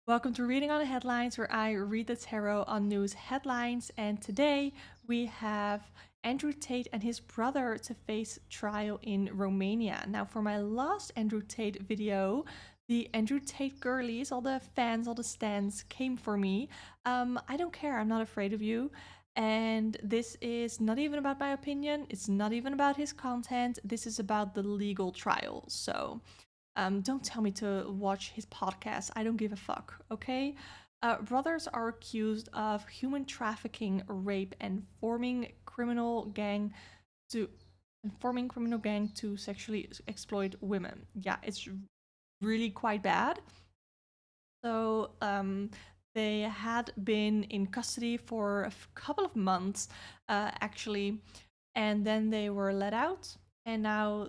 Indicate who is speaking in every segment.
Speaker 1: Welcome to Reading on the Headlines, where I read the tarot on news headlines. And today we have Andrew Tate and his brother to face trial in Romania. Now, for my last Andrew Tate video, the Andrew Tate girlies, all the fans, all the stans came for me. I don't care, I'm not afraid of you. And this is not even about my opinion, it's not even about his content, this is about the legal trial. So don't tell me to watch his podcast. I don't give a fuck, okay? Brothers are accused of human trafficking, rape, and forming criminal gang to sexually exploit women. Yeah, it's really quite bad. So they had been in custody for a couple of months, actually, and then they were let out, and now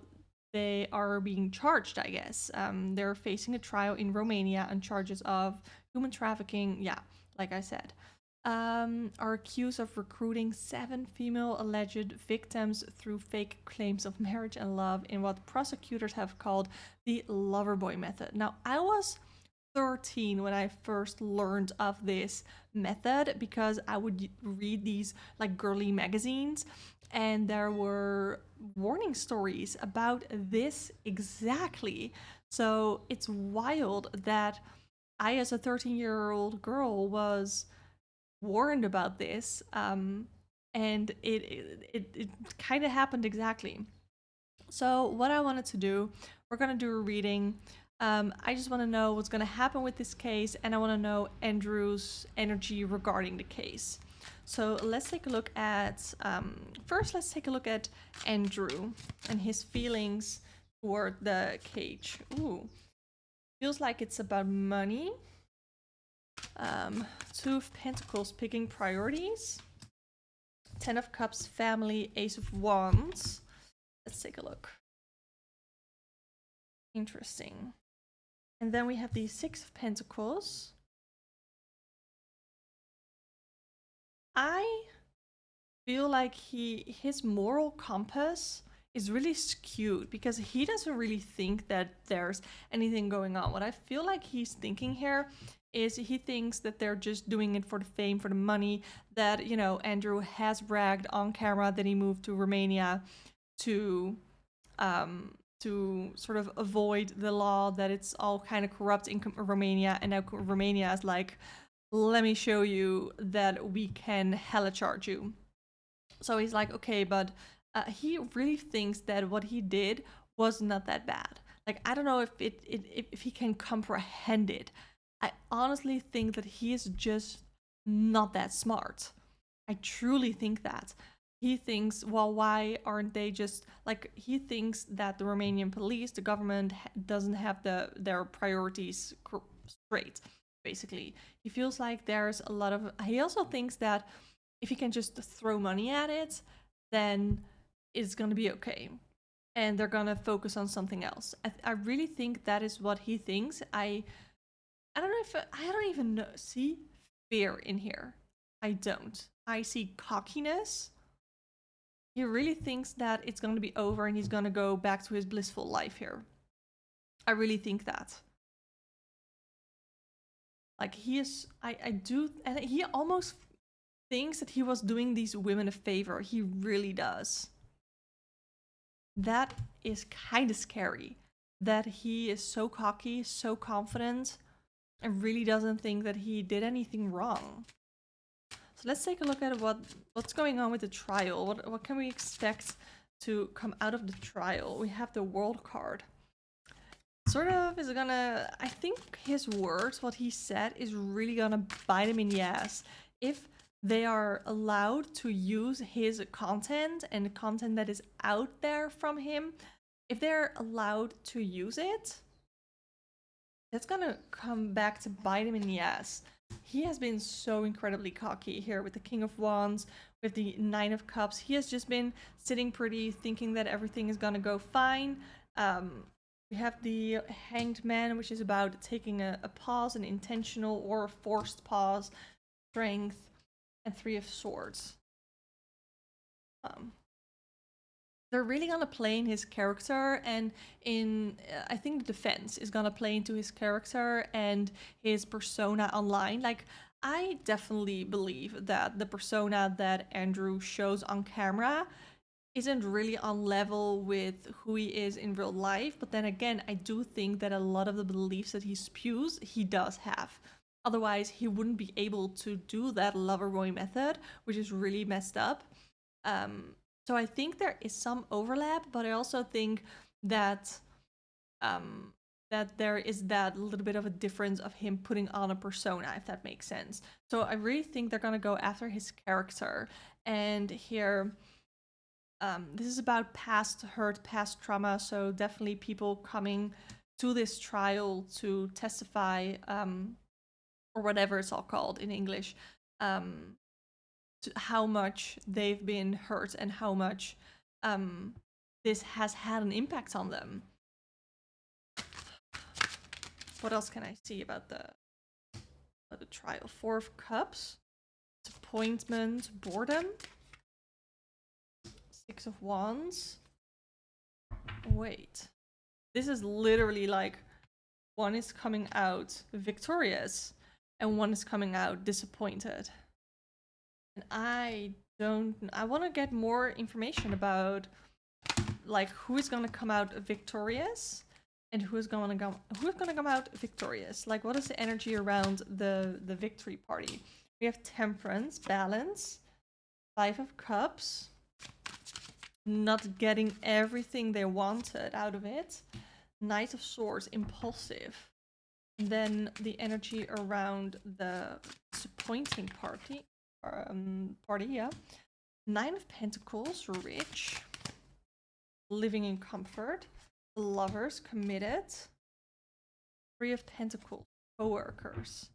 Speaker 1: they are being charged, I guess. They're facing a trial in Romania on charges of human trafficking. Yeah, like I said. Are accused of recruiting 7 female alleged victims through fake claims of marriage and love in what prosecutors have called the loverboy method. Now, I was 13 when I first learned of this method because I would read these like girly magazines, and there were warning stories about this exactly. So it's wild that I, as a 13-year-old girl, was warned about this, and it kind of happened exactly. So what I wanted to do, we're gonna do a reading. I just want to know what's gonna happen with this case, and I want to know Andrew's energy regarding the case. So let's take a look at first. Let's take a look at Andrew and his feelings toward the cage. Ooh, feels like it's about money. Two of Pentacles, picking priorities. 10 of Cups, family. Ace of Wands. Let's take a look. Interesting. And then we have the Six of Pentacles. I feel like his moral compass is really skewed because he doesn't really think that there's anything going on. What I feel like he's thinking here is he thinks that they're just doing it for the fame, for the money, that, you know, Andrew has bragged on camera that he moved to Romania to sort of avoid the law, that it's all kind of corrupt in Romania, and now Romania is like, let me show you that we can hella charge you. So he's like, okay, but he really thinks that what he did was not that bad. Like, I don't know if he can comprehend it. I honestly think that he is just not that smart. I truly think that. He thinks, well, why aren't they just like, he thinks that the Romanian police, the government, doesn't have their priorities straight, basically. He feels like there's a lot of, he also thinks that if he can just throw money at it, then it's gonna be okay, and they're gonna focus on something else. I really think that is what he thinks. I don't know if I don't even know, see fear in here. I don't. I see cockiness. He really thinks that it's going to be over and he's going to go back to his blissful life here. I really think that. Like, he is, I do, and he almost thinks that he was doing these women a favor. He really does. That is kind of scary. That he is so cocky, so confident, and really doesn't think that he did anything wrong. So let's take a look at what's going on with the trial. What can we expect to come out of the trial? We have the World card. Sort of is gonna, I think his words, what he said, is really gonna bite him in the ass. If they are allowed to use his content and the content that is out there from him, if they're allowed to use it, that's gonna come back to bite him in the ass. He has been so incredibly cocky here with the King of Wands, with the Nine of Cups. He has just been sitting pretty, thinking that everything is gonna go fine. We have the Hanged Man, which is about taking a pause, an intentional or a forced pause, strength, and Three of Swords. they're really gonna play in his character, and in I think the defense is gonna play into his character and his persona online. Like, I definitely believe that the persona that Andrew shows on camera isn't really on level with who he is in real life. But then again, I do think that a lot of the beliefs that he spews, he does have. Otherwise, he wouldn't be able to do that lover boy method, which is really messed up. Um, so I think there is some overlap, but I also think that um, that there is that little bit of a difference of him putting on a persona, if that makes sense. So I really think they're gonna go after his character. And here, this is about past hurt, past trauma. So definitely people coming to this trial to testify, or whatever it's all called in English, um, to how much they've been hurt and how much this has had an impact on them. What else can I see about the trial? Four of Cups, disappointment, boredom, Six of Wands. Wait, this is literally like one is coming out victorious and one is coming out disappointed. And I want to get more information about like who is going to come out victorious and who's going to come out victorious. Like, what is the energy around the victory party? We have Temperance, Balance, Five of Cups, not getting everything they wanted out of it, Knight of Swords, impulsive. And then the energy around the disappointing party, yeah. Nine of Pentacles, rich, living in comfort, Lovers, committed, Three of Pentacles, co-workers.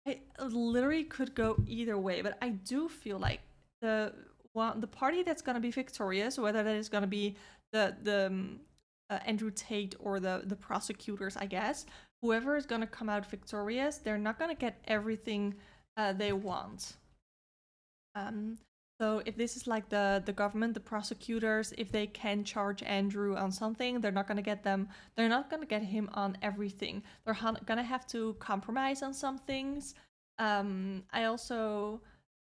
Speaker 1: It literally could go either way, but I do feel like the party that's gonna be victorious, whether that is gonna be the Andrew Tate or the prosecutors, I guess, whoever is gonna come out victorious, they're not gonna get everything they want. So if this is like the government, the prosecutors, if they can charge Andrew on something, they're not gonna get him on everything. They're gonna have to compromise on some things. I also,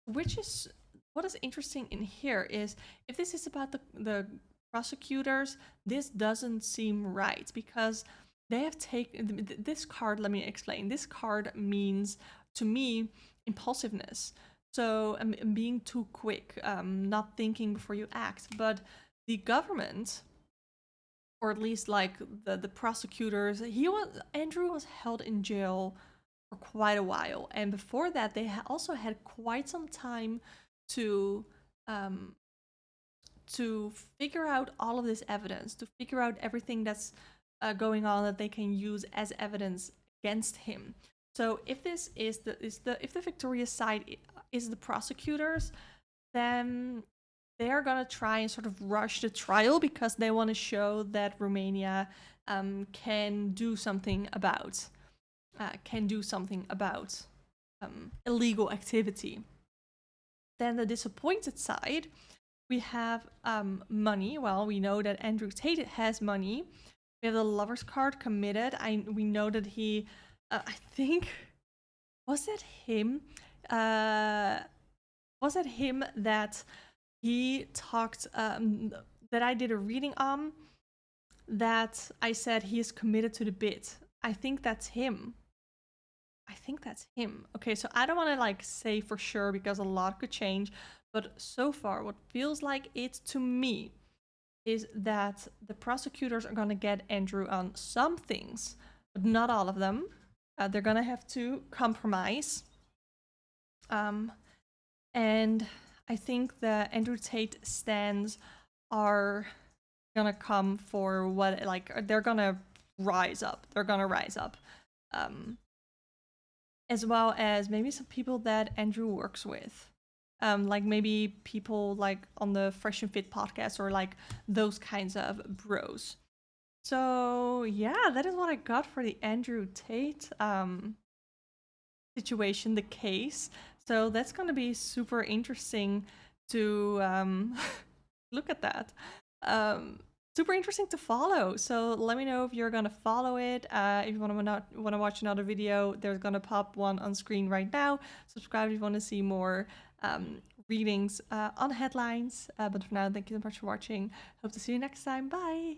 Speaker 1: what is interesting in here is if this is about the prosecutors, this doesn't seem right because they have taken this card. Let me explain. This card means to me impulsiveness. So being too quick, not thinking before you act. But the government, or at least like the prosecutors, Andrew was held in jail for quite a while, and before that, they also had quite some time to figure out all of this evidence, to figure out everything that's going on that they can use as evidence against him. So if this is if the victorious side is the prosecutors, then they're gonna try and sort of rush the trial because they want to show that Romania can do something about illegal activity. Then the disappointed side, we have money. Well, we know that Andrew Tate has money. We have the Lovers card, committed. We know that he, I think, was it him? Was it him that he talked, that I did a reading on, that I said he is committed to the bit? I think that's him. Okay, so I don't want to like say for sure because a lot could change, but so far what feels like it to me is that the prosecutors are going to get Andrew on some things, but not all of them. They're going to have to compromise. And I think the Andrew Tate stands are gonna come for what, like, they're gonna rise up. As well as maybe some people that Andrew works with. Like maybe people like on the Fresh and Fit podcast or like those kinds of bros. So yeah, that is what I got for the Andrew Tate situation, the case. So that's gonna be super interesting to Look at that. Super interesting to follow. So let me know if you're gonna follow it. If you want to watch another video, there's gonna pop one on screen right now. Subscribe if you want to see more readings on headlines. But for now, thank you so much for watching. Hope to see you next time. Bye.